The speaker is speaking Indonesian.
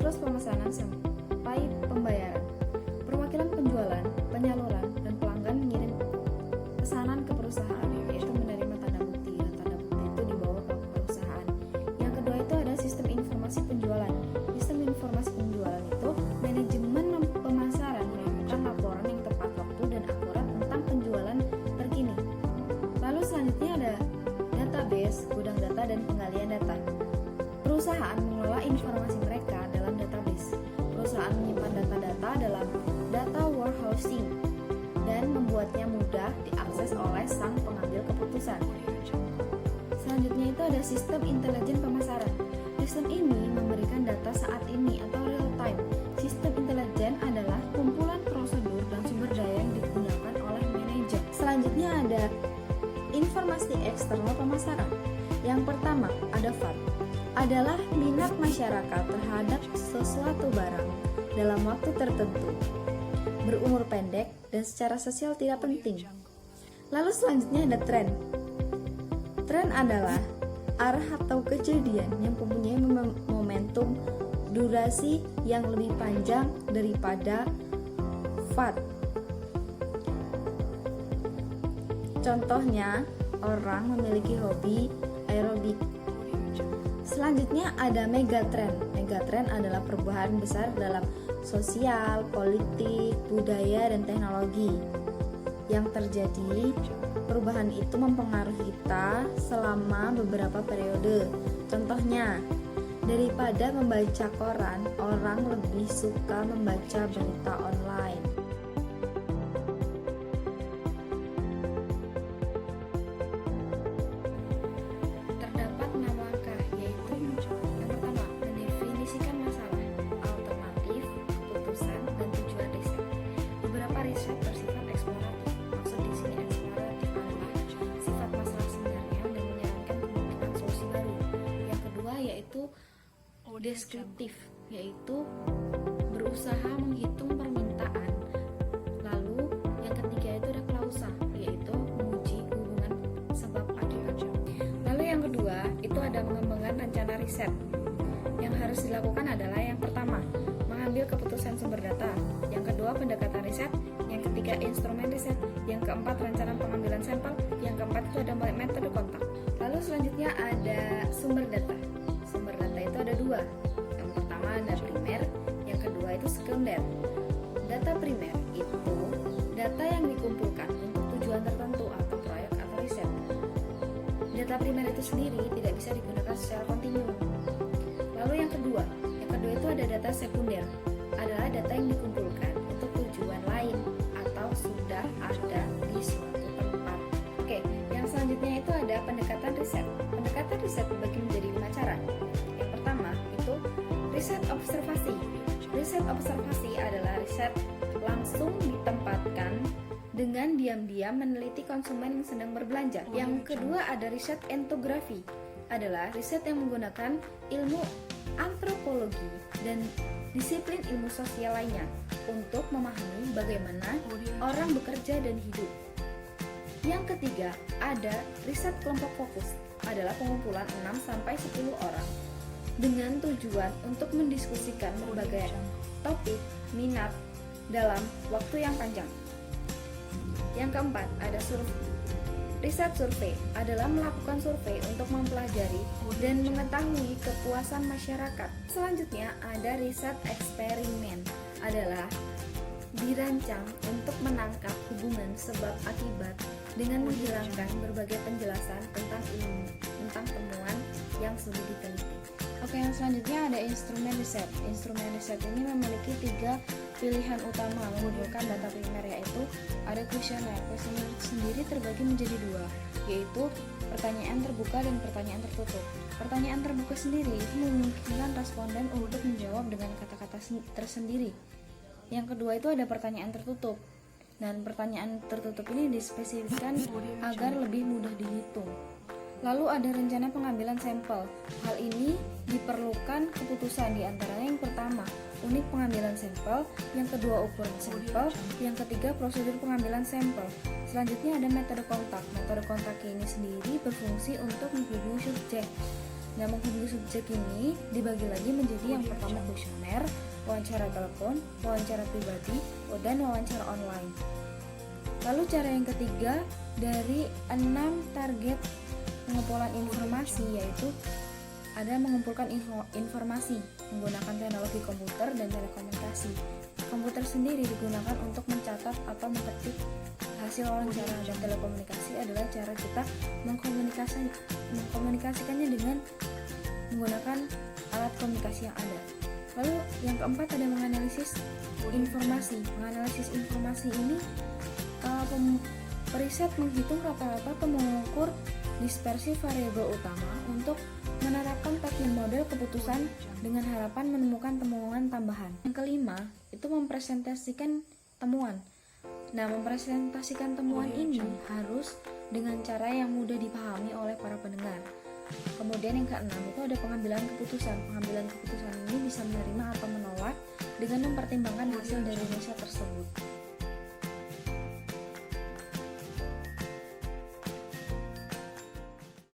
siklus pemesanan sampai pembayaran. Perwakilan penjualan, penyaluran, dan pelanggan mengirim pesanan ke perusahaan, yaitu menerima tanda bukti, dan tanda bukti itu dibawa ke perusahaan. Yang kedua itu ada sistem informasi penjualan. Sistem informasi penjualan itu manajemen pemasaran melakukan laporan yang tepat waktu dan akurat tentang penjualan terkini. Lalu selanjutnya ada database, gudang data, dan penggalian data. Perusahaan mengelola informasi mereka dalam database. Perusahaan menyimpan data-data dalam data warehousing dan membuatnya mudah diakses oleh sang pengambil keputusan. Selanjutnya itu ada sistem intelijen pemasaran. Sistem ini memberikan data saat ini atau real time. Sistem intelijen adalah kumpulan prosedur dan sumber daya yang digunakan oleh manajer. Selanjutnya ada informasi eksternal pemasaran. Yang pertama ada FAT, adalah minat masyarakat terhadap sesuatu barang dalam waktu tertentu, berumur pendek dan secara sosial tidak penting. Lalu selanjutnya ada tren. Tren adalah arah atau kejadian yang mempunyai momentum durasi yang lebih panjang daripada FAT. Contohnya, orang memiliki hobi aerobik. Selanjutnya ada megatrend. Megatrend adalah perubahan besar dalam sosial, politik, budaya, dan teknologi yang terjadi. Perubahan itu mempengaruhi kita selama beberapa periode. Contohnya, daripada membaca koran, orang lebih suka membaca berita online. Terdapat 6 langkah, yaitu yang pertama, mendefinisikan masalah, alternatif, keputusan, dan tujuan riset. Beberapa riset bersifat eksploratif. Maksud di sini eksploratif adalah sifat masalah sebenarnya dan menyarankan kemungkinan solusi baru. Yang kedua yaitu deskriptif, yaitu berusaha menghitung permintaan. Lalu yang ketiga itu ada klausa, yaitu menguji hubungan sebab akibat. Lalu yang kedua itu ada mengembangkan rencana riset. Yang harus dilakukan adalah yang pertama, mengambil keputusan sumber data. Yang kedua, pendekatan riset. Yang ketiga, instrumen riset. Yang keempat, rencana pengambilan sampel. Yang keempat itu ada metode kontak. Lalu selanjutnya ada sumber data. Sumber data itu ada dua. Yang pertama ada primer, yang kedua itu sekunder. Data primer itu data yang dikumpulkan untuk tujuan tertentu atau proyek atau riset. Data primer itu sendiri tidak bisa digunakan secara kontinu. Lalu yang kedua itu ada data sekunder, adalah data yang dikumpulkan untuk tujuan lain atau sudah ada di suatu tempat. Oke, yang selanjutnya itu ada pendekatan riset. Pendekatan riset dibagi menjadi 5 cara. Yang pertama itu riset observasi. Riset observasi adalah riset langsung ditempatkan dengan diam-diam meneliti konsumen yang sedang berbelanja. Yang kedua ada riset etnografi, adalah riset yang menggunakan ilmu antropologi dan disiplin ilmu sosial lainnya untuk memahami bagaimana orang bekerja dan hidup. Yang ketiga, ada riset kelompok fokus, adalah pengumpulan 6-10 orang dengan tujuan untuk mendiskusikan berbagai topik minat dalam waktu yang panjang. Yang keempat, ada survei. Riset survei adalah melakukan survei untuk mempelajari dan mengetahui kepuasan masyarakat. Selanjutnya ada riset eksperimen, adalah dirancang untuk menangkap hubungan sebab akibat dengan menghilangkan berbagai penjelasan tentang ilmu, tentang temuan yang sudah diteliti. Oke, yang selanjutnya ada instrumen riset. Instrumen riset ini memiliki 3 pilihan utama mengumpulkan data primer, yaitu ada kuesioner. Kuesioner sendiri terbagi menjadi 2, yaitu pertanyaan terbuka dan pertanyaan tertutup. Pertanyaan terbuka sendiri itu memungkinkan responden untuk menjawab dengan kata-kata tersendiri. Yang kedua itu ada pertanyaan tertutup. Dan pertanyaan tertutup ini dispesifikasikan agar lebih mudah dihitung. Lalu ada rencana pengambilan sampel. Hal ini diperlukan keputusan, di antaranya yang pertama, unit pengambilan sampel, yang kedua ukuran sampel, yang ketiga prosedur pengambilan sampel. Selanjutnya ada metode kontak. Metode kontak ini sendiri berfungsi untuk menghubungi subjek. Nah, menghubungi subjek ini dibagi lagi menjadi yang pertama kuesioner, kuesioner, wawancara telepon, wawancara pribadi, dan wawancara online. Lalu cara yang ketiga dari 6 target pengumpulan informasi yaitu ada mengumpulkan informasi menggunakan teknologi komputer dan telekomunikasi. Komputer sendiri digunakan untuk mencatat atau mengetik hasil wawancara, dan telekomunikasi adalah cara kita mengkomunikasikannya dengan menggunakan alat komunikasi yang ada. Lalu yang keempat ada menganalisis informasi. Menganalisis informasi ini periset menghitung rata-rata atau mengukur dispersi variabel utama untuk menerapkan teknik model keputusan dengan harapan menemukan temuan tambahan. Yang kelima, itu mempresentasikan temuan. Nah, mempresentasikan temuan ini harus dengan cara yang mudah dipahami oleh para pendengar. Kemudian yang keenam, itu ada pengambilan keputusan. Pengambilan keputusan ini bisa menerima atau menolak dengan mempertimbangkan hasil dari riset tersebut.